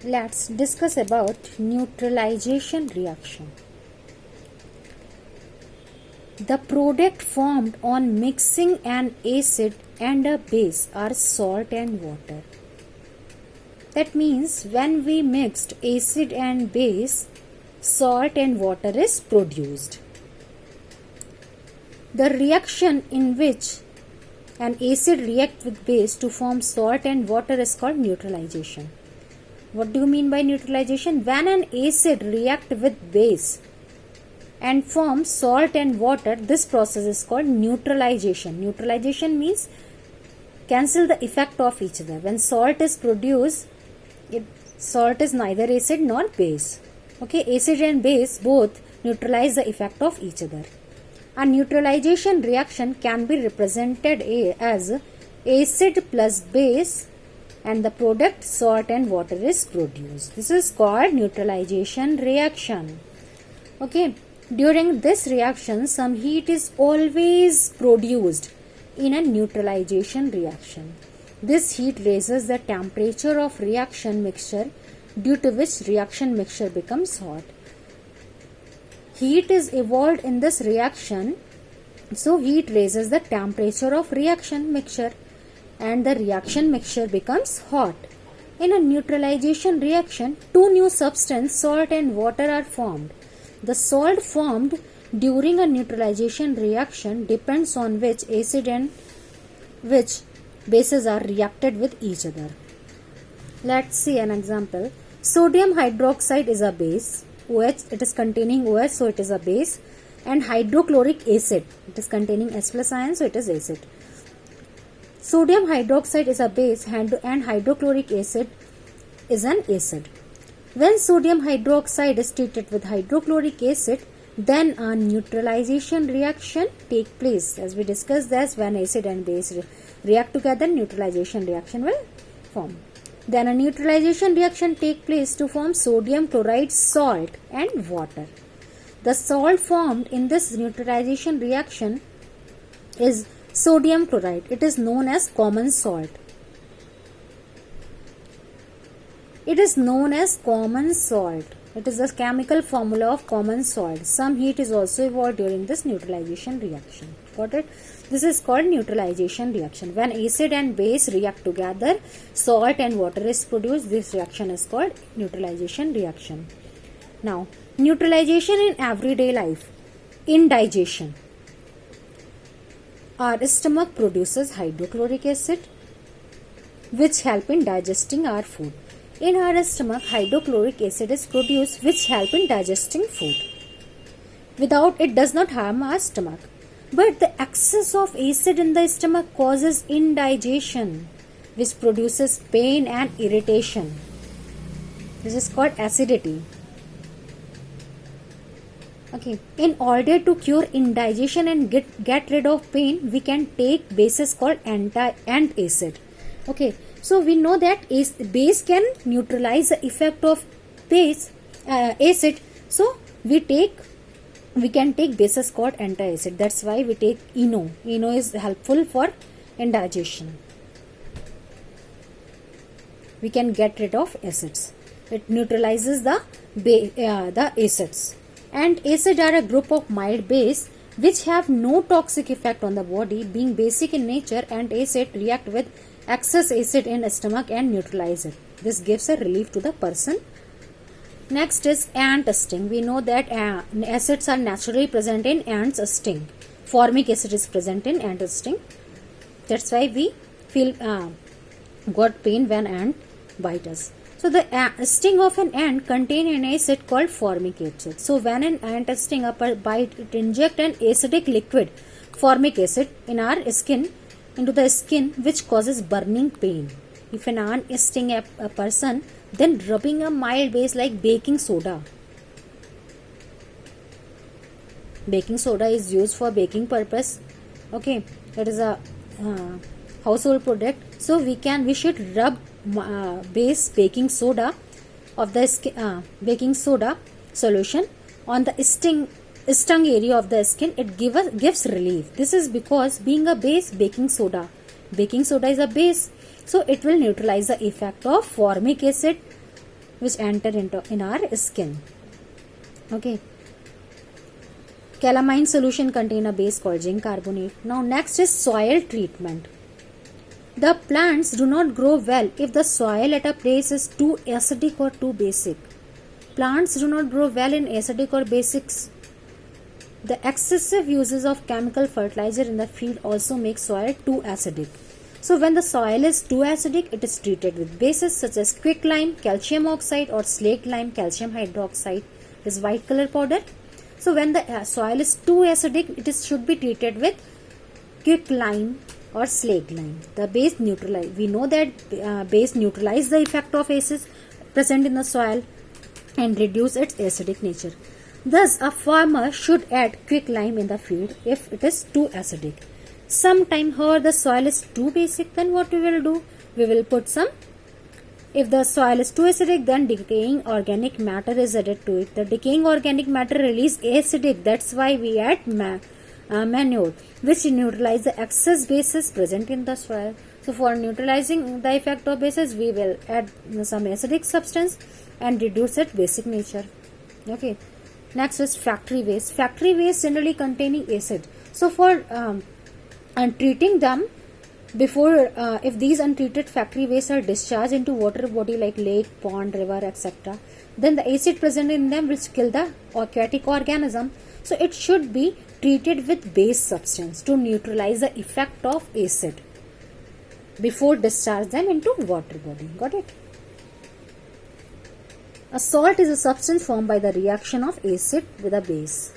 Let's discuss about neutralization reaction. The product formed on mixing an acid and a base are salt and water. That means when we mixed acid and base, salt and water is produced. The reaction in which an acid reacts with base to form salt and water is called neutralization. What do you mean by neutralization? When an acid reacts with base and forms salt and water, this process is called neutralization. Neutralization means cancel the effect of each other. When salt is produced, salt is neither acid nor base. Okay, acid and base both neutralize the effect of each other. A neutralization reaction can be represented as acid plus base and the product salt and water is produced. This is called neutralization reaction. Okay, during this reaction some heat is always produced in a neutralization reaction. This heat raises the temperature of reaction mixture, due to which reaction mixture becomes hot. Heat is evolved in this reaction, so heat raises the temperature of reaction mixture and the reaction mixture becomes hot. In a neutralization reaction, two new substances, salt and water, are formed. The salt formed during a neutralization reaction depends on which acid and which bases are reacted with each other. Let's see an example. Sodium hydroxide is a base. OH, it is containing OH, so it is a base. And hydrochloric acid, it is containing H plus ion, so it is acid. Sodium hydroxide is a base and hydrochloric acid is an acid. When sodium hydroxide is treated with hydrochloric acid, then a neutralization reaction takes place. As we discussed this, when acid and base react together, neutralization reaction will form. Then a neutralization reaction takes place to form sodium chloride, salt and water. The salt formed in this neutralization reaction is sodium chloride. It is known as common salt. It is known as common salt. It is the chemical formula of common salt. Some heat is also evolved during this neutralization reaction. Got it? This is called neutralization reaction. When acid and base react together, salt and water is produced. This reaction is called neutralization reaction. Now, neutralization in everyday life. Indigestion. Our stomach produces hydrochloric acid, which help in digesting our food. In our stomach, hydrochloric acid is produced, which help in digesting food. Without it, does not harm our stomach. But the excess of acid in the stomach causes indigestion, which produces pain and irritation. This is called acidity. Okay. In order to cure indigestion and get rid of pain, we can take bases called antacid. Okay. So we know that base can neutralize the effect of acid. So we can take bases called antacid. That's why we take ENO. ENO is helpful for indigestion. We can get rid of acids. It neutralizes the acids. And acid are a group of mild base which have no toxic effect on the body, being basic in nature, and acid react with excess acid in stomach and neutralize it. This gives a relief to the person. Next is ant sting. We know that acids are naturally present in ants' sting. Formic acid is present in ant sting. That's why we feel got pain when ant bite us. So the sting of an ant contain an acid called formic acid. So when an ant sting upper bite, it inject an acidic liquid, formic acid, in our skin, into the skin, which causes burning pain. If an ant is sting a person, then rubbing a mild base like baking soda. Baking soda is used for baking purpose. Okay, it is a household product. So we should rub base baking soda of the baking soda solution on the stung area of the skin. It gives relief. This is because being a base, baking soda is a base, so it will neutralize the effect of formic acid which enter into in our skin. Okay. Calamine solution contain a base called zinc carbonate. Now next is soil treatment. The plants do not grow well if the soil at a place is too acidic or too basic. Plants do not grow well in acidic or basics. The excessive uses of chemical fertilizer in the field also make soil too acidic. So when the soil is too acidic, it is treated with bases such as quicklime, calcium oxide or slaked lime, calcium hydroxide. It is white color powder. So when the soil is too acidic, it should be treated with quicklime or slaked lime. The base neutralize. We know that base neutralize the effect of acids present in the soil and reduce its acidic nature. Thus, a farmer should add quicklime in the field if it is too acidic. Sometime, however, the soil is too basic, then what we will do? We will put some. If the soil is too acidic, then decaying organic matter is added to it. The decaying organic matter release acidic. That's why we add manure, which neutralize the excess bases present in the soil. So for neutralizing the effect of bases, we will add some acidic substance and reduce its basic nature. Okay. Next is factory waste. Factory waste generally containing acid. So for treating them, before if these untreated factory wastes are discharged into water body like lake, pond, river, etc., then the acid present in them will kill the aquatic organism. So it should be treated with base substance to neutralize the effect of acid before discharge them into water body. Got it? A salt is a substance formed by the reaction of acid with a base.